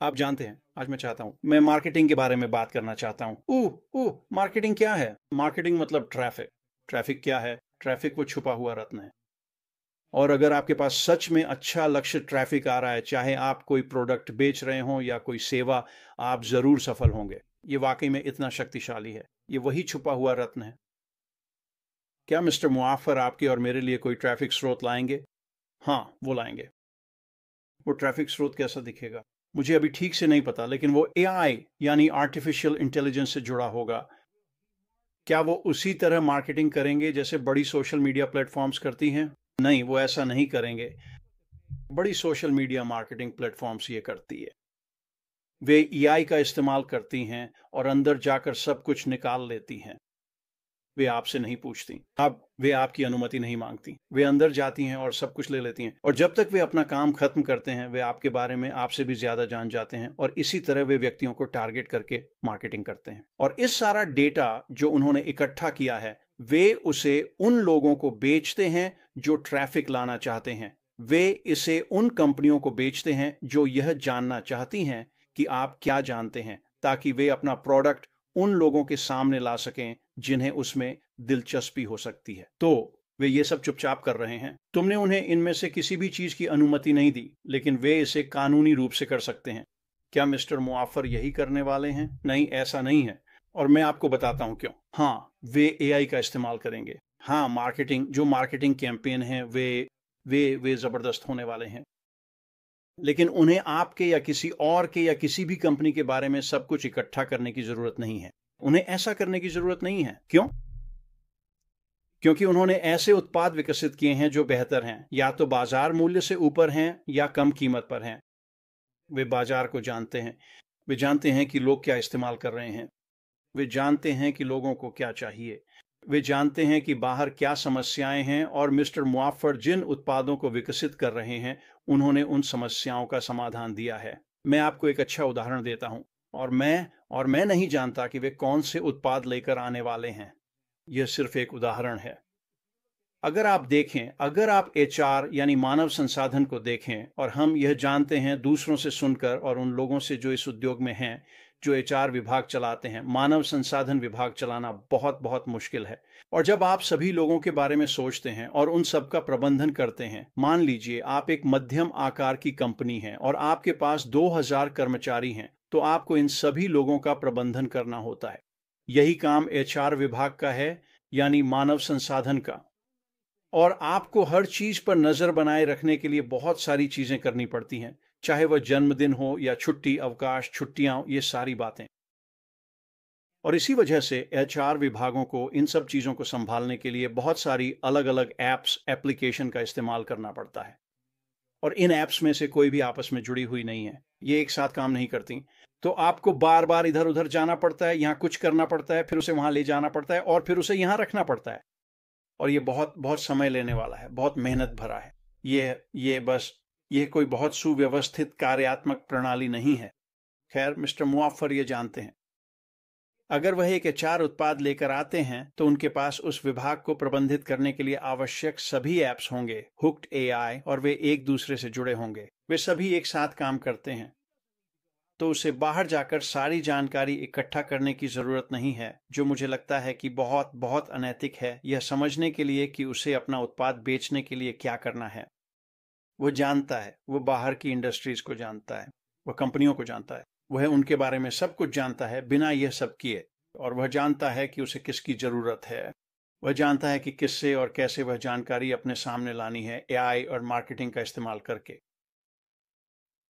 आप जानते हैं, आज मैं चाहता हूँ, मैं मार्केटिंग के बारे में बात करना चाहता हूँ। मार्केटिंग क्या है? मार्केटिंग मतलब ट्रैफिक। ट्रैफिक क्या है? ट्रैफिक वो छुपा हुआ रत्न है। और अगर आपके पास सच में अच्छा लक्ष्य ट्रैफिक आ रहा है, चाहे आप कोई प्रोडक्ट बेच रहे हों या कोई सेवा, आप जरूर सफल होंगे। ये वाकई में इतना शक्तिशाली है। ये वही छुपा हुआ रत्न है। क्या मिस्टर मुआफर आपके और मेरे लिए कोई ट्रैफिक स्रोत लाएंगे? हाँ, वो लाएंगे। वो ट्रैफिक स्रोत कैसा दिखेगा मुझे अभी ठीक से नहीं पता, लेकिन वो एआई यानी आर्टिफिशियल इंटेलिजेंस से जुड़ा होगा। क्या वो उसी तरह मार्केटिंग करेंगे जैसे बड़ी सोशल मीडिया प्लेटफॉर्म्स करती हैं? नहीं, वो ऐसा नहीं करेंगे। बड़ी सोशल मीडिया मार्केटिंग प्लेटफॉर्म्स ये करती है। वे एआई का इस्तेमाल करती हैं और अंदर जाकर सब कुछ निकाल लेती हैं। वे आपसे नहीं पूछती, अब वे आपकी अनुमति नहीं मांगती। वे अंदर जाती हैं और सब कुछ ले लेती हैं, और जब तक वे अपना काम खत्म करते हैं, वे आपके बारे में आपसे भी ज्यादा जान जाते हैं, और इसी तरह वे व्यक्तियों को टारगेट करके मार्केटिंग करते हैं। और इस सारा डेटा जो उन्होंने इकट्ठा किया है, वे उसे उन लोगों को बेचते हैं जो ट्रैफिक लाना चाहते हैं। वे इसे उन कंपनियों को बेचते हैं जो यह जानना चाहती हैं कि आप क्या जानते हैं, ताकि वे अपना प्रोडक्ट उन लोगों के सामने ला सकें जिन्हें उसमें दिलचस्पी हो सकती है। तो वे ये सब चुपचाप कर रहे हैं। तुमने उन्हें इनमें से किसी भी चीज की अनुमति नहीं दी, लेकिन वे इसे कानूनी रूप से कर सकते हैं। क्या मिस्टर मुआफर यही करने वाले हैं? नहीं, ऐसा नहीं है, और मैं आपको बताता हूं क्यों। हाँ, वे एआई का इस्तेमाल करेंगे। हाँ, मार्केटिंग कैंपेन है, वे जबरदस्त होने वाले हैं। लेकिन उन्हें आपके या किसी और के या किसी भी कंपनी के बारे में सब कुछ इकट्ठा करने की जरूरत नहीं है। उन्हें ऐसा करने की जरूरत नहीं है। क्यों? क्योंकि उन्होंने ऐसे उत्पाद विकसित किए हैं जो बेहतर हैं, या तो बाजार मूल्य से ऊपर हैं या कम कीमत पर हैं। वे बाजार को जानते हैं। वे जानते हैं कि लोग क्या इस्तेमाल कर रहे हैं। वे जानते हैं कि लोगों को क्या चाहिए। वे जानते हैं कि बाहर क्या समस्याएं हैं, और मिस्टर मुआफर जिन उत्पादों को विकसित कर रहे हैं, उन्होंने उन समस्याओं का समाधान दिया है। मैं आपको एक अच्छा उदाहरण देता हूं, और मैं नहीं जानता कि वे कौन से उत्पाद लेकर आने वाले हैं। यह सिर्फ एक उदाहरण है। अगर आप एचआर यानी मानव संसाधन को देखें, और हम यह जानते हैं दूसरों से सुनकर और उन लोगों से जो इस उद्योग में हैं, जो एचआर विभाग चलाते हैं, मानव संसाधन विभाग चलाना बहुत बहुत मुश्किल है। और जब आप सभी लोगों के बारे में सोचते हैं और उन सब का प्रबंधन करते हैं, मान लीजिए आप एक मध्यम आकार की कंपनी है और आपके पास 2000 कर्मचारी हैं, तो आपको इन सभी लोगों का प्रबंधन करना होता है। यही काम एचआर विभाग का है, यानी मानव संसाधन का। और आपको हर चीज पर नजर बनाए रखने के लिए बहुत सारी चीजें करनी पड़ती हैं, चाहे वह जन्मदिन हो या छुट्टी, अवकाश, छुट्टियां, ये सारी बातें। और इसी वजह से एचआर विभागों को इन सब चीजों को संभालने के लिए बहुत सारी अलग अलग एप्लीकेशन का इस्तेमाल करना पड़ता है। और इन ऐप्स में से कोई भी आपस में जुड़ी हुई नहीं है, ये एक साथ काम नहीं करती। तो आपको बार बार इधर उधर जाना पड़ता है, यहाँ कुछ करना पड़ता है, फिर उसे वहां ले जाना पड़ता है, और फिर उसे यहाँ रखना पड़ता है। और ये बहुत बहुत समय लेने वाला है, बहुत मेहनत भरा है। ये कोई बहुत सुव्यवस्थित कार्यात्मक प्रणाली नहीं है। खैर, मिस्टर मुआफर ये जानते हैं। अगर वह एक एचआर उत्पाद लेकर आते हैं, तो उनके पास उस विभाग को प्रबंधित करने के लिए आवश्यक सभी ऐप्स होंगे, हुक्ड एआई, और वे एक दूसरे से जुड़े होंगे। वे सभी एक साथ काम करते हैं। तो उसे बाहर जाकर सारी जानकारी इकट्ठा करने की जरूरत नहीं है, जो मुझे लगता है कि बहुत बहुत अनैतिक है, यह समझने के लिए कि उसे अपना उत्पाद बेचने के लिए क्या करना है। वो जानता है, वो बाहर की इंडस्ट्रीज को जानता है, वह कंपनियों को जानता है, वह उनके बारे में सब कुछ जानता है बिना यह सब किए। और वह जानता है कि उसे किसकी जरूरत है। वह जानता है कि किससे और कैसे वह जानकारी अपने सामने लानी है, एआई और मार्केटिंग का इस्तेमाल करके।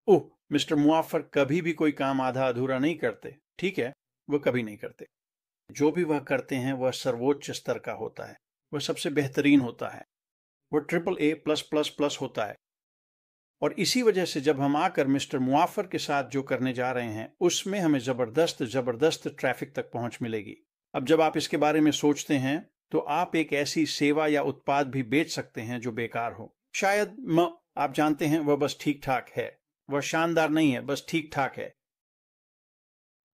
ओह, मिस्टर मुआफर कभी भी कोई काम आधा अधूरा नहीं करते। ठीक है, वह कभी नहीं करते। जो भी वह करते हैं वह सर्वोच्च स्तर का होता है, वह सबसे बेहतरीन होता है, वह AAA+++ होता है। और इसी वजह से जब हम आकर मिस्टर मुआफर के साथ जो करने जा रहे हैं, उसमें हमें जबरदस्त ट्रैफिक तक पहुंच मिलेगी। अब जब आप इसके बारे में सोचते हैं, तो आप एक ऐसी सेवा या उत्पाद भी बेच सकते हैं जो बेकार हो। शायद आप जानते हैं, वह बस ठीक ठाक है, वह शानदार नहीं है, बस ठीक ठाक है।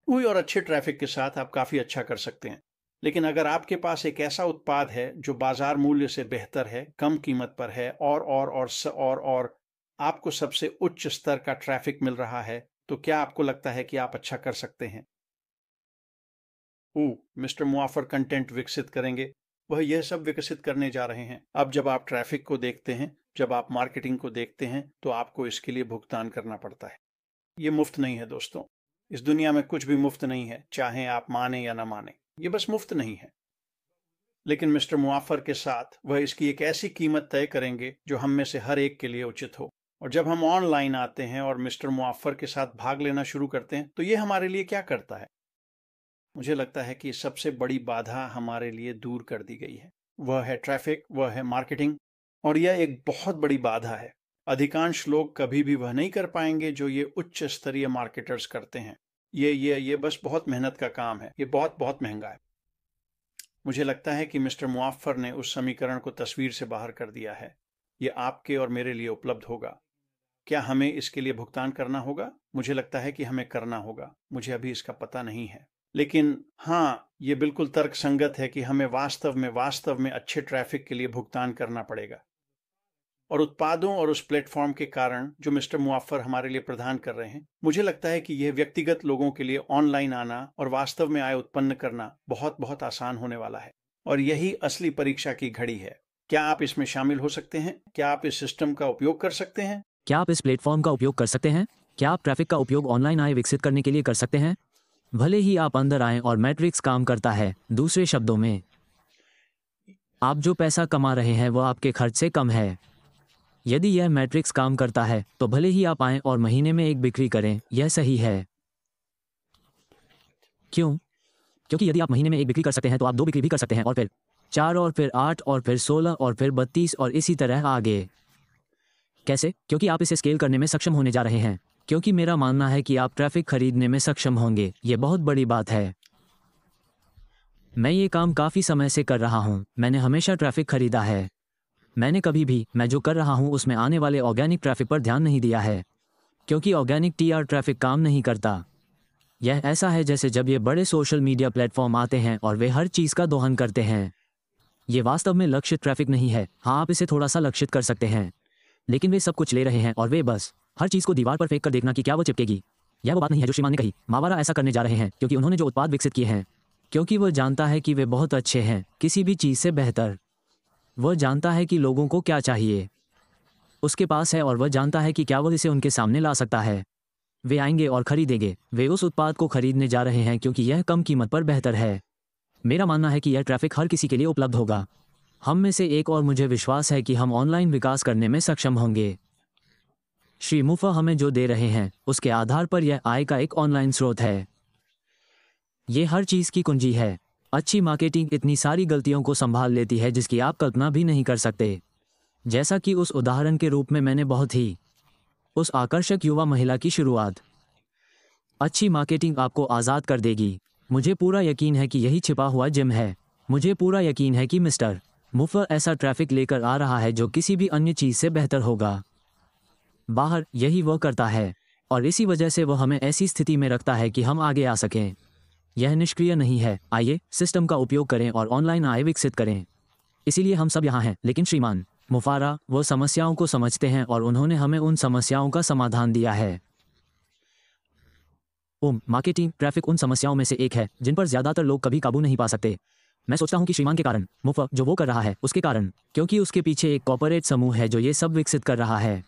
कोई और अच्छे ट्रैफिक के साथ आप काफी अच्छा कर सकते हैं। लेकिन अगर आपके पास एक ऐसा उत्पाद है जो बाजार मूल्य से बेहतर है, कम कीमत पर है, और आपको सबसे उच्च स्तर का ट्रैफिक मिल रहा है, तो क्या आपको लगता है कि आप अच्छा कर सकते हैं? मिस्टर मुआफर कंटेंट विकसित करेंगे। वह यह सब विकसित करने जा रहे हैं। अब जब आप ट्रैफिक को देखते हैं, जब आप मार्केटिंग को देखते हैं, तो आपको इसके लिए भुगतान करना पड़ता है। ये मुफ्त नहीं है दोस्तों। इस दुनिया में कुछ भी मुफ्त नहीं है, चाहे आप माने या ना माने। ये बस मुफ्त नहीं है। लेकिन मिस्टर मुआफर के साथ वह इसकी एक ऐसी कीमत तय करेंगे जो हम में से हर एक के लिए उचित हो। और जब हम ऑनलाइन आते हैं और मिस्टर मुआफर के साथ भाग लेना शुरू करते हैं, तो ये हमारे लिए क्या करता है? मुझे लगता है कि सबसे बड़ी बाधा हमारे लिए दूर कर दी गई है। वह है ट्रैफिक, वह है मार्केटिंग, और यह एक बहुत बड़ी बाधा है। अधिकांश लोग कभी भी वह नहीं कर पाएंगे जो ये उच्च स्तरीय मार्केटर्स करते हैं। ये बस बहुत मेहनत का काम है। ये बहुत बहुत महंगा है। मुझे लगता है कि मिस्टर मुआफर ने उस समीकरण को तस्वीर से बाहर कर दिया है। ये आपके और मेरे लिए उपलब्ध होगा। क्या हमें इसके लिए भुगतान करना होगा? मुझे लगता है कि हमें करना होगा। मुझे अभी इसका पता नहीं है, लेकिन हाँ, ये बिल्कुल तर्कसंगत है कि हमें वास्तव में अच्छे ट्रैफिक के लिए भुगतान करना पड़ेगा। और उत्पादों और उस प्लेटफॉर्म के कारण जो मिस्टर मुआफर हमारे लिए प्रदान कर रहे हैं, मुझे लगता है कि यह व्यक्तिगत लोगों के लिए ऑनलाइन आना और वास्तव में आय उत्पन्न करना बहुत बहुत आसान होने वाला है। और यही असली परीक्षा की घड़ी है। क्या आप इसमें शामिल हो सकते हैं? क्या आप इस सिस्टम का उपयोग कर सकते हैं? क्या आप इस प्लेटफॉर्म का उपयोग कर सकते हैं? क्या आप ट्रैफिक का उपयोग ऑनलाइन आय विकसित करने के लिए कर सकते हैं? भले ही आप अंदर आएं और मैट्रिक्स काम करता है। दूसरे शब्दों में, आप जो पैसा कमा रहे हैं वह आपके खर्च से कम है। यदि यह मैट्रिक्स काम करता है तो भले ही आप आएं और महीने में एक बिक्री करें, यह सही है। क्यों? क्योंकि यदि आप महीने में एक बिक्री कर सकते हैं तो आप 2 बिक्री भी कर सकते हैं, और फिर 4, और फिर 8, और फिर 16, और फिर 32, और इसी तरह आगे। कैसे? क्योंकि आप इसे स्केल करने में सक्षम होने जा रहे हैं। क्योंकि मेरा मानना है कि आप ट्रैफिक खरीदने में सक्षम होंगे। यह बहुत बड़ी बात है। मैं ये काम काफ़ी समय से कर रहा हूँ। मैंने हमेशा ट्रैफिक खरीदा है। मैंने कभी भी मैं जो कर रहा हूँ उसमें आने वाले ऑर्गेनिक ट्रैफिक पर ध्यान नहीं दिया है, क्योंकि ऑर्गेनिक टीआर ट्रैफिक काम नहीं करता। यह ऐसा है जैसे जब ये बड़े सोशल मीडिया प्लेटफॉर्म आते हैं और वे हर चीज़ का दोहन करते हैं। ये वास्तव में लक्षित ट्रैफिक नहीं है। हाँ, आप इसे थोड़ा सा लक्षित कर सकते हैं, लेकिन वे सब कुछ ले रहे हैं और वे बस हर चीज़ को दीवार पर फेंक कर देखना कि क्या वो चिपकेगी। यह वो बात नहीं है जो श्रीमान ने कही। मावारा ऐसा करने जा रहे हैं क्योंकि उन्होंने जो उत्पाद विकसित किए हैं, क्योंकि वह जानता है कि वे बहुत अच्छे हैं, किसी भी चीज़ से बेहतर। वह जानता है कि लोगों को क्या चाहिए उसके पास है, और वह जानता है कि क्या वह इसे उनके सामने ला सकता है। वे आएंगे और खरीदेंगे। वे उस उत्पाद को खरीदने जा रहे हैं क्योंकि यह कम कीमत पर बेहतर है। मेरा मानना है कि यह ट्रैफिक हर किसी के लिए उपलब्ध होगा। हम में से एक, और मुझे विश्वास है कि हम ऑनलाइन विकास करने में सक्षम होंगे। श्री मुफा हमें जो दे रहे हैं उसके आधार पर यह आय का एक ऑनलाइन स्रोत है। ये हर चीज़ की कुंजी है। अच्छी मार्केटिंग इतनी सारी गलतियों को संभाल लेती है जिसकी आप कल्पना भी नहीं कर सकते। जैसा कि उस उदाहरण के रूप में मैंने बहुत ही उस आकर्षक युवा महिला की शुरुआत। अच्छी मार्केटिंग आपको आज़ाद कर देगी। मुझे पूरा यकीन है कि यही छिपा हुआ जिम है। मुझे पूरा यकीन है कि मिस्टर मुफर ऐसा ट्रैफिक लेकर आ रहा है जो किसी भी अन्य चीज़ से बेहतर होगा। बाहर यही वह करता है, और इसी वजह से वह हमें ऐसी स्थिति में रखता है कि हम आगे आ सकें। यह निष्क्रिय नहीं है। आइए सिस्टम का उपयोग करें और ऑनलाइन आय विकसित करें। इसीलिए हम सब यहाँ हैं। लेकिन श्रीमान मुफारा वो समस्याओं को समझते हैं और उन्होंने हमें उन समस्याओं का समाधान दिया है। मार्केटिंग ट्रैफिक उन समस्याओं में से एक है जिन पर ज़्यादातर लोग कभी काबू नहीं पा सकते। मैं सोचता हूँ कि श्रीमान के कारण, मुफा जो वो कर रहा है उसके कारण, क्योंकि उसके पीछे एक कॉर्पोरेट समूह है जो ये सब विकसित कर रहा है।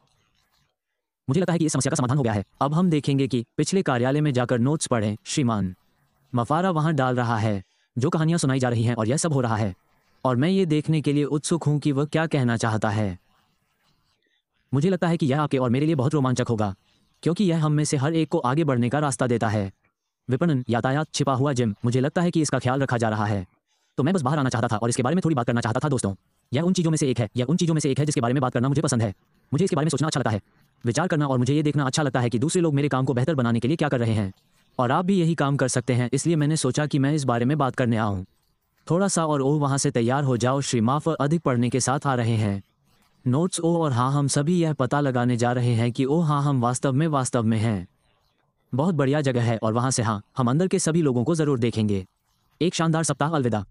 मुझे लगता है कि इस समस्या का समाधान हो गया है। अब हम देखेंगे कि पिछले कार्यालय में जाकर नोट्स पढ़ें। श्रीमान मफारा वहाँ डाल रहा है जो कहानियाँ सुनाई जा रही हैं, और यह सब हो रहा है, और मैं ये देखने के लिए उत्सुक हूँ कि वह क्या कहना चाहता है। मुझे लगता है कि यह आपके और मेरे लिए बहुत रोमांचक होगा, क्योंकि यह हम में से हर एक को आगे बढ़ने का रास्ता देता है। विपणन, यातायात, छिपा हुआ जिम, मुझे लगता है कि इसका ख्याल रखा जा रहा है। तो मैं बस बाहर आना चाहता था और इसके बारे में थोड़ी बात करना चाहता था। दोस्तों, यह उन चीज़ों में से एक है जिसके बारे में बात करना मुझे पसंद है। मुझे इसके बारे में सोचना अच्छा लगता है, विचार करना, और मुझे ये देखना अच्छा लगता है कि दूसरे लोग मेरे काम को बेहतर बनाने के लिए क्या कर रहे हैं, और आप भी यही काम कर सकते हैं। इसलिए मैंने सोचा कि मैं इस बारे में बात करने आऊँ। थोड़ा सा और वहाँ से तैयार हो जाओ। श्री माफर अधिक पढ़ने के साथ आ रहे हैं। नोट्स और हाँ, हम सभी यह पता लगाने जा रहे हैं कि हाँ, हम वास्तव में हैं। बहुत बढ़िया जगह है, और वहाँ से हाँ, हम अंदर के सभी लोगों को ज़रूर देखेंगे। एक शानदार सप्ताह। अलविदा।